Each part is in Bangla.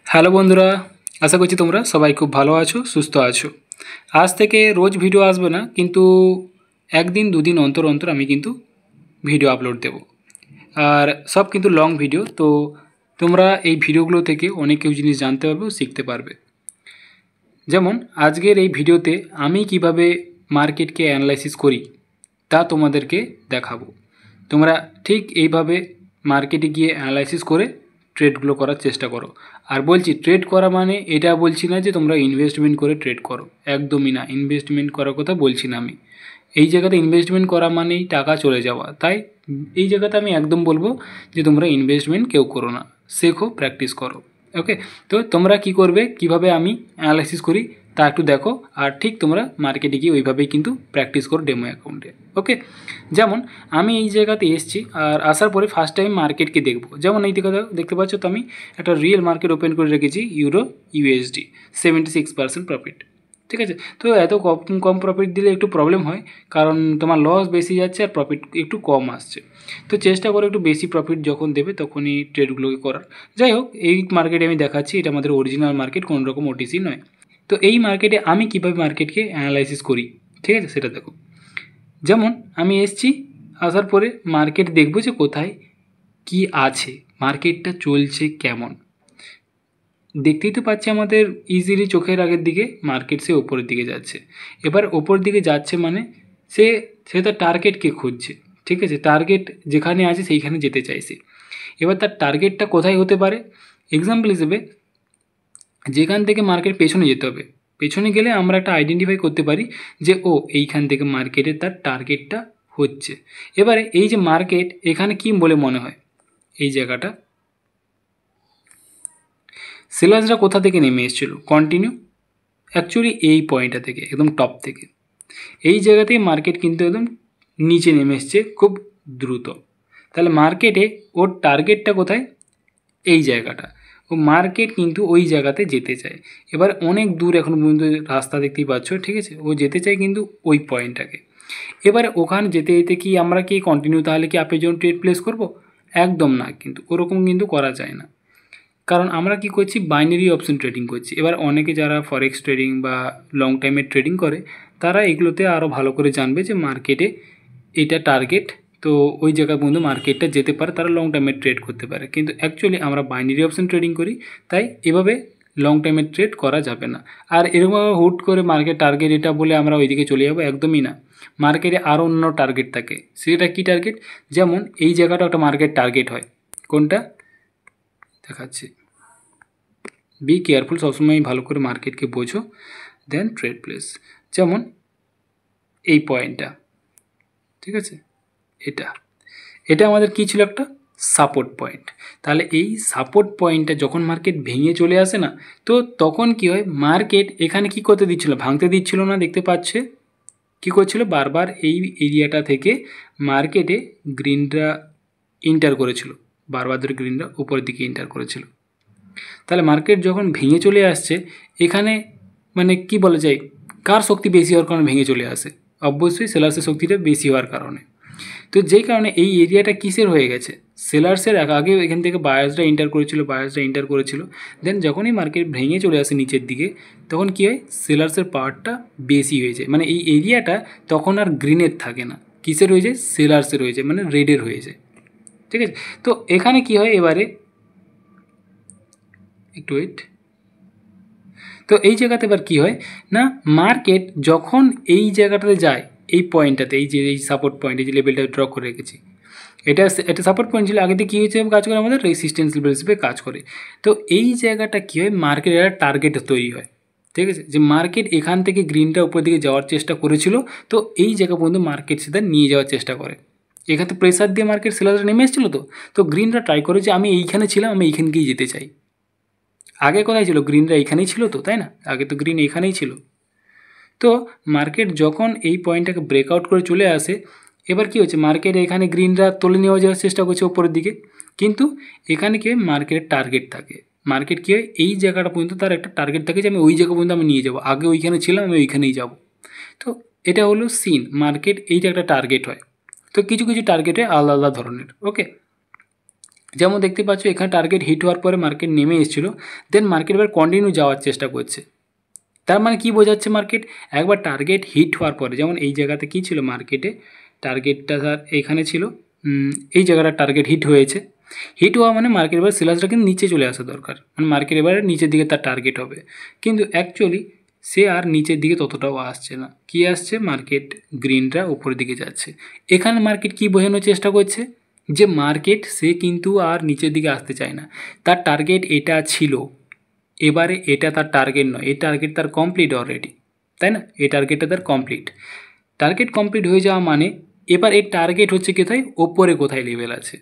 হ্যালো বন্ধুরা, আশা করছি তোমরা সবাই খুব ভালো আছো, সুস্থ আছো। আজ থেকে রোজ ভিডিও আসবে না, কিন্তু একদিন দুদিন অন্তর অন্তর আমি কিন্তু ভিডিও আপলোড দেব। আর সব কিন্তু লং ভিডিও, তো তোমরা এই ভিডিওগুলো থেকে অনেক কিছু জিনিস জানতে পারবে ও শিখতে পারবে। যেমন আজকের এই ভিডিওতে আমি কিভাবে মার্কেটকে অ্যানালাইসিস করি তা তোমাদেরকে দেখাবো। তোমরা ঠিক এইভাবে মার্কেটে গিয়ে অ্যানালাইসিস করে ট্রেডগুলো করার চেষ্টা করো। আর বলছি ট্রেড করা মানে এটা বলছি না যে তোমরা ইনভেস্টমেন্ট করে ট্রেড করো, একদমই না। ইনভেস্টমেন্ট করার কথা বলছি না আমি। এই জায়গাতে ইনভেস্টমেন্ট করা মানেই টাকা চলে যাওয়া, তাই এই জায়গাতে আমি একদম বলবো যে তোমরা ইনভেস্টমেন্ট কেউ করো না, শেখো, প্র্যাকটিস করো। ওকে, তো তোমরা কি করবে, কিভাবে আমি অ্যানালাইসিস করি তা একটু দেখো। আর ঠিক তোমরা মার্কেটে গিয়ে ওইভাবেই কিন্তু প্র্যাকটিস করো ডেমো অ্যাকাউন্টে। ওকে, যেমন আমি এই জায়গাতে এসেছি, আর আসার পরে ফার্স্ট টাইম মার্কেটকে দেখবো। যেমন এই দিকে দেখতে পাচ্ছ, তো আমি একটা রিয়েল মার্কেট ওপেন করে রেখেছি, ইউরো ইউএসডি 76% প্রফিট। ঠিক আছে, তো এত কম কম প্রফিট দিলে একটু প্রবলেম হয়, কারণ তোমার লস বেশি যাচ্ছে আর প্রফিট একটু কম আসছে। তো চেষ্টা করো একটু বেশি প্রফিট যখন দেবে তখনই ট্রেডগুলোকে করার। যাই হোক, এই মার্কেটে আমি দেখাচ্ছি, এটা আমাদের অরিজিনাল মার্কেট, কোনো রকম ওটিসি নয়। তো এই মার্কেটে আমি কীভাবে মার্কেটকে অ্যানালাইসিস করি, ঠিক আছে, সেটা দেখো। যেমন আমি এসছি, আসার পরে মার্কেট দেখবো যে কোথায় কি আছে, মার্কেটটা চলছে কেমন। দেখতেই তো পাচ্ছি আমাদের ইজিলি চোখের আগের দিকে মার্কেট সে ওপরের দিকে যাচ্ছে। এবার ওপর দিকে যাচ্ছে মানে সে তার টার্গেটকে খুঁজছে। ঠিক আছে, টার্গেট যেখানে আছে সেইখানে যেতে চাইছে। এবার তার টার্গেটটা কোথায় হতে পারে, এক্সাম্পল হিসেবে যেখান থেকে মার্কেট পেছনে যেতে হবে, পেছনে গেলে আমরা একটা আইডেন্টিফাই করতে পারি যে ও এইখান থেকে মার্কেটে তার টার্গেটটা হচ্ছে। এবারে এই যে মার্কেট এখানে কি বলে মনে হয়, এই জায়গাটা সেলার্সরা কোথা থেকে নেমে এসেছিল, কন্টিনিউ অ্যাকচুয়ালি এই পয়েন্টটা থেকে, একদম টপ থেকে। এই জায়গাতেই মার্কেট কিন্তু একদম নিচে নেমে এসছে খুব দ্রুত। তাহলে মার্কেটে ওর টার্গেটটা কোথায়, এই জায়গাটা। ও মার্কেট কিন্তু ওই জায়গাতে যেতে চায়। এবার অনেক দূর এখন পর্যন্ত রাস্তা দেখতেই পাচ্ছ, ঠিক আছে, ও যেতে চায় কিন্তু ওই পয়েন্টটাকে। এবারে ওখানে যেতে যেতে কি আমরা কি কন্টিনিউ তাহলে কি আপের জন্য ট্রেড প্লেস করব, একদম না, কিন্তু ওরকম কিন্তু করা যায় না। কারণ আমরা কি করছি, বাইনারি অপশন ট্রেডিং করছি। এবার অনেকে যারা ফরেক্স ট্রেডিং বা লং টাইমের ট্রেডিং করে, তারা এগুলোতে আরও ভালো করে জানবে যে মার্কেটে এটা টার্গেট, তো ওই জায়গা পর্যন্ত মার্কেটটা যেতে পারে, তারা লং টাইমের ট্রেড করতে পারে। কিন্তু অ্যাকচুয়ালি আমরা বাইনারি অপশন ট্রেডিং করি, তাই এভাবে লং টাইমের ট্রেড করা যাবে না। আর এরকমভাবে হুট করে মার্কেট টার্গেট এটা বলে আমরা ওইদিকে চলে যাবো, একদমই না। মার্কেটে আরও অন্য টার্গেট থাকে, সেটা কী টার্গেট, যেমন এই জায়গাটা একটা মার্কেট টার্গেট হয়, কোনটা দেখাচ্ছি। বি কেয়ারফুল, সবসময় ভালো করে মার্কেটকে বোঝো, দেন ট্রেড প্লেস। যেমন এই পয়েন্টটা, ঠিক আছে, এটা আমাদের কী ছিল, একটা সাপোর্ট পয়েন্ট। তাহলে এই সাপোর্ট পয়েন্টটা যখন মার্কেট ভেঙে চলে আসে না, তো তখন কি হয়, মার্কেট এখানে কি করতে দিচ্ছিল, ভাঙতে দিচ্ছিল না, দেখতে পাচ্ছে কি করছিল, বারবার এই এরিয়াটা থেকে মার্কেটে গ্রিনরা ইন্টার করেছিল, বারবার ধরে গ্রিনরা উপরের দিকে ইন্টার করেছিল। তাহলে মার্কেট যখন ভেঙে চলে আসছে, এখানে মানে কি বলা যায়, কার শক্তি বেশি হওয়ার কারণে ভেঙে চলে আসে, অবশ্যই সেলার্সের শক্তিটা বেশি হওয়ার কারণে। তো যেই কারণে এই এরিয়াটা কিসের হয়ে গেছে, সেলার্সের। আগে এখান থেকে বায়ার্সরা ইন্টার করেছিল, দেন যখনই মার্কেট ভেঙে চলে আসে নিচের দিকে, তখন কী হয়, সেলার্সের পাওয়ারটা বেশি হয়ে যায়। মানে এই এরিয়াটা তখন আর গ্রিনের থাকে না, কিসের হয়ে যায়, সেলার্সের হয়ে যায়, মানে রেডের হয়ে যায়। ঠিক আছে, তো এখানে কি হয়, এবারে একটু ওয়েট। তো এই জায়গাতে এবার কী হয় না, মার্কেট যখন এই জায়গাটাতে যায়, এই পয়েন্টটাতে, এই যে এই সাপোর্ট পয়েন্ট, এই যে লেভেলটা ড্র করে রেখেছি, এটা সাপোর্ট পয়েন্ট ছিল, আগে থেকে কী হয়েছে কাজ করে, আমাদের রেসিস্ট্যান্স লেভেল হিসেবে কাজ করে। তো এই জায়গাটা কী হয়, মার্কেটের একটা টার্গেট তৈরি হয়। ঠিক আছে, যে মার্কেট এখান থেকে গ্রিনটা উপর দিকে যাওয়ার চেষ্টা করেছিল, তো এই জায়গা পর্যন্ত মার্কেট সেটা নিয়ে যাওয়ার চেষ্টা করে। এখানে তো প্রেসার দিয়ে মার্কেট সেলাররা নেমে এসেছিলো, তো গ্রিনরা ট্রাই করে যে আমি এইখানে ছিলাম, আমি এইখানকেই যেতে চাই। আগে কোথায় ছিল, গ্রিনরা এইখানেই ছিল, তো তাই না, আগে তো গ্রিন এইখানেই ছিল। তো মার্কেট যখন এই পয়েন্টটাকে ব্রেকআউট করে চলে আসে, এবার কী হচ্ছে, মার্কেট এখানে গ্রিনরা তুলে নেওয়া যাওয়ার চেষ্টা করছে ওপরের দিকে, কিন্তু এখানে কী হয়, মার্কেটের টার্গেট থাকে। মার্কেট কী হয়, এই জায়গাটা পর্যন্ত তার একটা টার্গেট থাকে যে আমি ওই জায়গা পর্যন্ত আমি নিয়ে যাবো, আগে ওইখানে ছিলাম, আমি ওইখানেই যাব। তো এটা হলো সিন, মার্কেট এইটা একটা টার্গেট হয়। তো কিছু কিছু টার্গেটে আলাদা আলাদা ধরনের। ওকে, যেমন দেখতে পাচ্ছ এখানে টার্গেট হিট হওয়ার পরে মার্কেট নেমে এসেছিলো, দেন মার্কেট এবার কন্টিনিউ যাওয়ার চেষ্টা করছে। তার মানে কি বোঝাচ্ছে মার্কেট, একবার টার্গেট হিট হওয়ার পরে, যেমন এই জায়গাতে কি ছিল মার্কেটে, টার্গেটটা স্যার এখানে ছিল, এই জায়গাটা টার্গেট হিট হয়েছে। হিট হওয়া মানে মার্কেট এবার সেলার্সটা কিন্তু নিচে চলে আসা দরকার, মানে মার্কেট এবারে নিচের দিকে তার টার্গেট হবে, কিন্তু অ্যাকচুয়ালি সে আর নিচের দিকে ততটাও আসছে না। কি আসছে, মার্কেট গ্রিনটা উপরের দিকে যাচ্ছে। এখানে মার্কেট কি বোঝানোর চেষ্টা করছে, যে মার্কেট সে কিন্তু আর নিচের দিকে আসতে চায় না, তার টার্গেট এটা ছিল, এবারে এটা তার টার্গেট নয়, এই টার্গেট তার কমপ্লিট অলরেডি, তাই না, এই টার্গেটটা তার কমপ্লিট। টার্গেট কমপ্লিট হয়ে যাওয়া মানে এবার এর টার্গেট হচ্ছে কোথায়, ওপরে কোথায় লেভেল আছে,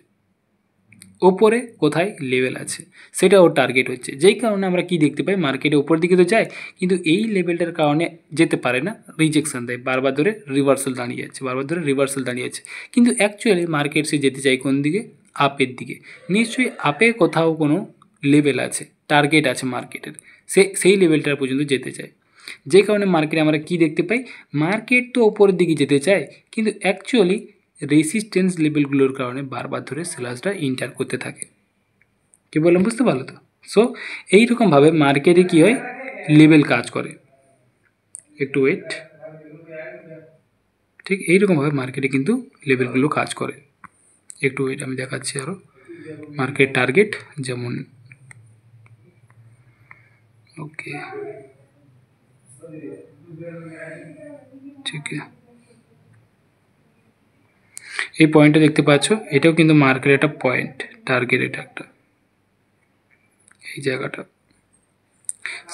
ওপরে কোথায় লেভেল আছে সেটা ওর টার্গেট হচ্ছে। যেই কারণে আমরা কি দেখতে পাই, মার্কেটে ওপর দিকে তো যায় কিন্তু এই লেভেলটার কারণে যেতে পারে না, রিজেকশন দেয়, বারবার ধরে রিভার্সাল দাঁড়িয়ে যাচ্ছে, বারবার ধরে রিভার্সাল দাঁড়িয়ে যাচ্ছে। কিন্তু অ্যাকচুয়ালি মার্কেট সে যেতে চায় কোন দিকে, আপের দিকে। নিশ্চয়ই আপে কোথাও কোনো লেভেল আছে, টার্গেট আছে মার্কেটের, সে সেই লেভেলটার পর্যন্ত যেতে চায়। যে কারণে মার্কেটে আমরা কি দেখতে পাই, মার্কেট তো ওপরের দিকে যেতে চায় কিন্তু অ্যাকচুয়ালি রেসিস্টেন্স লেভেলগুলোর কারণে বারবার ধরে সেলার্সরা ইন্টার করতে থাকে। কি বললাম বুঝতে পারলো তো? সো এইরকমভাবে মার্কেটে কী হয়, লেভেল কাজ করে। একটু ওয়েট, ঠিক এইরকমভাবে মার্কেটে কিন্তু লেভেলগুলো কাজ করে। একটু ওয়েট, আমি দেখাচ্ছি আরও। মার্কেট টার্গেট যেমন, ওকে ঠিক আছে, এই পয়েন্টটা দেখতে পাচ্ছ, এটাও কিন্তু মার্কেটের একটা পয়েন্ট, টার্গেট এটা একটা, এই জায়গাটা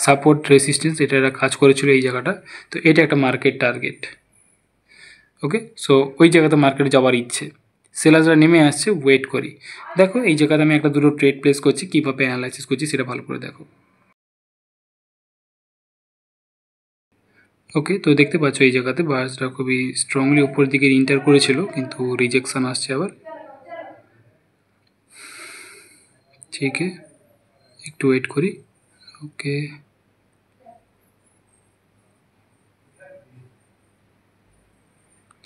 সাপোর্ট রেসিস্টেন্স, এটা একটা কাজ করেছিল এই জায়গাটা, তো এটা একটা মার্কেট টার্গেট। ওকে, সো ওই জায়গাতে মার্কেটে যাওয়ার ইচ্ছে, সেলার্সরা নেমে আসছে, ওয়েট করি। দেখো এই জায়গাতে আমি একটা দুটো ট্রেড প্লেস করছি, কীভাবে অ্যানালাইসিস করছি সেটা ভালো করে দেখো। ওকে, তো দেখতে পাচ্ছ এই জায়গাতে বায়ার্সরা খুবই স্ট্রংলি উপর দিকে ইন্টার করেছিল, কিন্তু রিজেকশন আসছে আবার। ঠিক আছে, একটু ওয়েট করি। ওকে,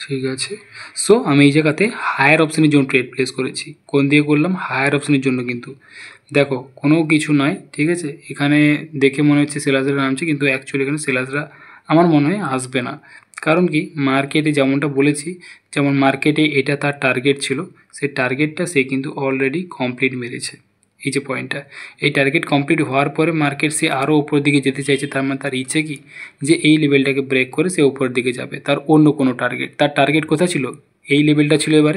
ঠিক আছে। সো আমি এই জায়গাতে হায়ার অপশানের জন্য ট্রেড প্লেস করেছি। কোন দিয়ে করলাম, হায়ার অপশানের জন্য। কিন্তু দেখো কোনো কিছু নয়, ঠিক আছে, এখানে দেখে মনে হচ্ছে সেলার্সরা নামছে, কিন্তু অ্যাকচুয়ালি এখানে সেলার্সরা আমার মনে হয় আসবে না। কারণ কি, মার্কেটে যেমনটা বলেছি, যেমন মার্কেটে এটা তার টার্গেট ছিল, সেই টার্গেটটা সে কিন্তু অলরেডি কমপ্লিট মেরেছে। এই যে পয়েন্টটা, এই টার্গেট কমপ্লিট হওয়ার পরে মার্কেট সে আরও উপর দিকে যেতে চাইছে, তার মানে তার ইচ্ছে কি, যে এই লেভেলটাকে ব্রেক করে সে উপর দিকে যাবে, তার অন্য কোনো টার্গেট। তার টার্গেট কোথায় ছিল, এই লেভেলটা ছিল। এবার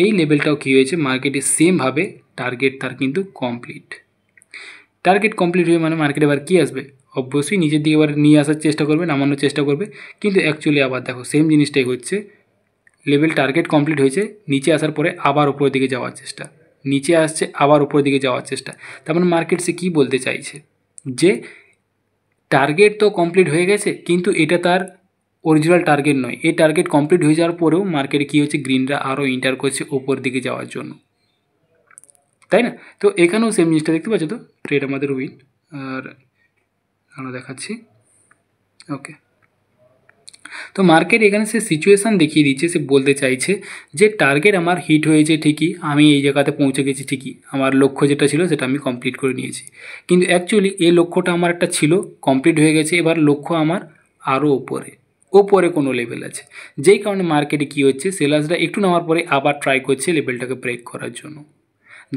এই লেভেলটাও কী হয়েছে, মার্কেটে সেমভাবে টার্গেট তার কিন্তু কমপ্লিট। টার্গেট কমপ্লিট হয়ে মানে মার্কেট এবার কী আসবে, অবশ্যই নিচের দিকে এবার নিয়ে আসার চেষ্টা করবে, নামানোর চেষ্টা করবে। কিন্তু অ্যাকচুয়ালি আবার দেখো সেম জিনিসটাই হচ্ছে, লেভেল টার্গেট কমপ্লিট হয়েছে, নিচে আসার পরে আবার উপরের দিকে যাওয়ার চেষ্টা, নিচে আসছে আবার উপরের দিকে যাওয়ার চেষ্টা। তার মানে মার্কেট সে কী বলতে চাইছে, যে টার্গেট তো কমপ্লিট হয়ে গেছে কিন্তু এটা তার অরিজিনাল টার্গেট নয়। এই টার্গেট কমপ্লিট হয়ে যাওয়ার পরেও মার্কেটে কী হচ্ছে, গ্রিনরা আরও ইন্টার করছে ওপর দিকে যাওয়ার জন্য, তাই না? তো এখানেও সেম জিনিসটা দেখতে পাচ্ছ তো, ট্রেড আমাদের উইন। আর আমরা দেখাচ্ছি, ওকে। তো মার্কেট এখানে সে সিচুয়েশান দেখিয়ে দিচ্ছে, সে বলতে চাইছে যে টার্গেট আমার হিট হয়েছে ঠিকই, আমি এই জায়গাতে পৌঁছে গেছি ঠিকই, আমার লক্ষ্য যেটা ছিল সেটা আমি কমপ্লিট করে নিয়েছি, কিন্তু অ্যাকচুয়ালি এই লক্ষ্যটা আমার একটা ছিল, কমপ্লিট হয়ে গেছে, এবার লক্ষ্য আমার আরও ওপরে কোনো লেভেল আছে। যেই কারণে মার্কেটে কী হচ্ছে, সেলার্সরা একটু নামার পরে আবার ট্রাই করছে লেভেলটাকে ব্রেক করার জন্য।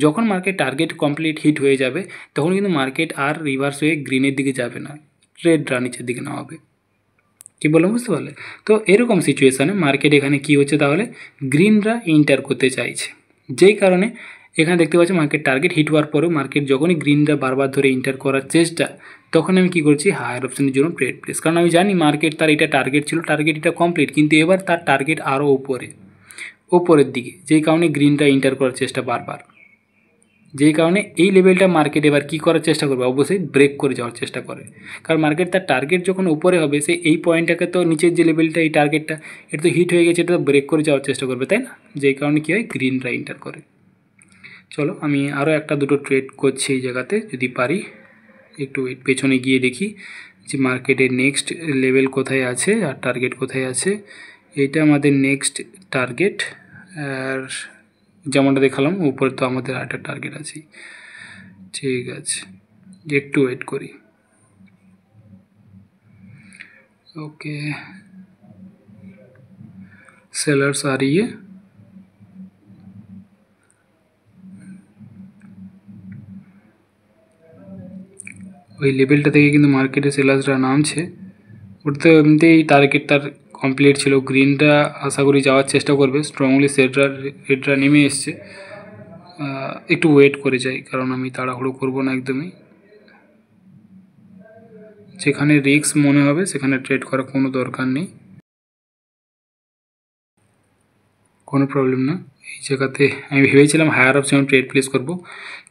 যখন মার্কেট টার্গেট কমপ্লিট হিট হয়ে যাবে তখন কিন্তু মার্কেট আর রিভার্স হয়ে গ্রিনের দিকে যাবে না, ট্রেডরা নিচের দিকে নামাবে। কী বললাম বুঝতে পারলে? তো এরকম সিচুয়েশানে মার্কেট এখানে কী হচ্ছে, তাহলে গ্রিনরা ইন্টার করতে চাইছে। যেই কারণে এখানে দেখতে পাচ্ছি মার্কেট টার্গেট হিট হওয়ার পরেও মার্কেট যখনই গ্রিনরা বারবার ধরে ইন্টার করার চেষ্টা, তখন আমি কী করছি, হায়ার অপশনের জন্য ট্রেড প্লেস। কারণ আমি জানি মার্কেট তার এটা টার্গেট ছিল, টার্গেট এটা কমপ্লিট, কিন্তু এবার তার টার্গেট আরও ওপরের দিকে, যেই কারণে গ্রিনরা ইন্টার করার চেষ্টা বারবার, যেই কারণে এই লেভেলটা মার্কেট এবার কী করার চেষ্টা করবে, অবশ্যই ব্রেক করে যাওয়ার চেষ্টা করে। কারণ মার্কেট তার টার্গেট যখন উপরে হবে, সে এই পয়েন্টটাকে তো নিচের যে লেভেলটা, এই টার্গেটটা এটা তো হিট হয়ে গেছে, এটা তো ব্রেক করে যাওয়ার চেষ্টা করবে, তাই না? যেই কারণে কী হয়, গ্রিনরা ইন্টার করে। চলো আমি আরও একটা দুটো ট্রেড করছি এই জায়গাতে, যদি পারি। একটু পেছনে গিয়ে দেখি যে মার্কেটের নেক্সট লেভেল কোথায় আছে আর টার্গেট কোথায় আছে। এটা আমাদের নেক্সট টার্গেট, আর যেমনটা দেখালাম উপরে তো আমাদের একটা টার্গেট আছে। ঠিক আছে, একটু ওয়েট করি। ओके, सेलर्स आ रही है। ওই লেভেলটা থেকে কিন্তু মার্কেটে সেলার্সরা নামছে। ওটা তো এমনিতেই টার্গেট তার কমপ্লিট ছিল। গ্রিনটা আশা করি যাওয়ার চেষ্টা করবে, স্ট্রংলি রেডরা নেমে এসছে। একটু ওয়েট করে যাই, কারণ আমি তাড়াহুড়ো করবো না একদমই। যেখানে রিস্ক মনে হবে সেখানে ট্রেড করার কোনো দরকার নেই, কোনো প্রবলেম না। এই জায়গাতে আমি ভেবেছিলাম হায়ার অপশন ট্রেড প্লেস করব,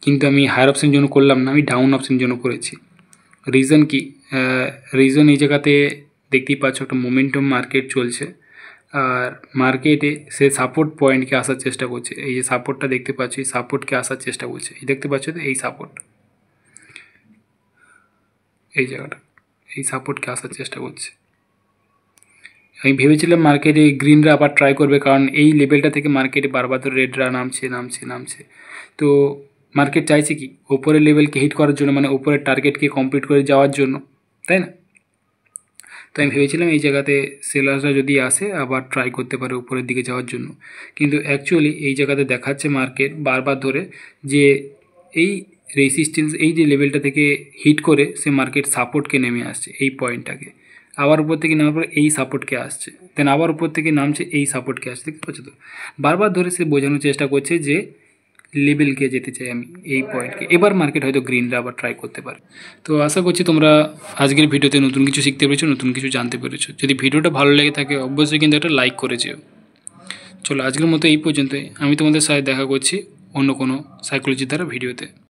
কিন্তু আমি হায়ার অপশন জন্য করলাম না, আমি ডাউন অপশন জন্য করেছি। রিজন কি? রিজন এই জায়গাতে দেখতেই পাচ্ছ একটা মোমেন্টাম মার্কেট চলছে, আর মার্কেটে সে সাপোর্ট পয়েন্টকে আসার চেষ্টা করছে। এই যে সাপোর্টটা দেখতে পাচ্ছ, এই সাপোর্টকে আসার চেষ্টা করছে। এই দেখতে পাচ্ছ তো, এই সাপোর্ট, এই জায়গাটা, এই সাপোর্টকে আসার চেষ্টা করছে। আমি ভেবেছিলাম মার্কেটে গ্রিনরা আবার ট্রাই করবে, কারণ এই লেভেলটা থেকে মার্কেটে বারবার তো রেডরা নামছে। তো মার্কেট চাইছে কি ওপরের লেভেলকে হিট করার জন্য, মানে ওপরের টার্গেটকে কমপ্লিট করে যাওয়ার জন্য, তাই না? তো আমি ভেবেছিলাম এই জায়গাতে সেলার্সরা যদি আসে আবার ট্রাই করতে পারে উপরের দিকে যাওয়ার জন্য, কিন্তু অ্যাকচুয়ালি এই জায়গাতে দেখাচ্ছে মার্কেট বারবার ধরে যে এই রেসিস্টেন্স, এই যে লেভেলটা থেকে হিট করে সে মার্কেট সাপোর্টকে নেমে আসছে, এই পয়েন্টটাকে আবার উপর থেকে নামার পর এই সাপোর্টকে আসছে, দেন আবার উপর থেকে নামছে, এই সাপোর্টকে আসছে। দেখতে পাচ্ছ তো, বারবার ধরে সে বোঝানোর চেষ্টা করছে যে লেভেলকে যেতে চাই আমি, এই পয়েন্টকে। এবার মার্কেট হয়তো গ্রিনরা আবার ট্রাই করতে পারে। তো আশা করছি তোমরা আজকের ভিডিওতে নতুন কিছু শিখতে পেরেছো, নতুন কিছু জানতে পেরেছো। যদি ভিডিওটা ভালো লেগে থাকে অবশ্যই কিন্তু একটা লাইক করে যেও। চলো আজকের মতো এই পর্যন্তই, আমি তোমাদের সাথে দেখা করছি অন্য কোনো সাইকোলজি দ্বারা ভিডিওতে।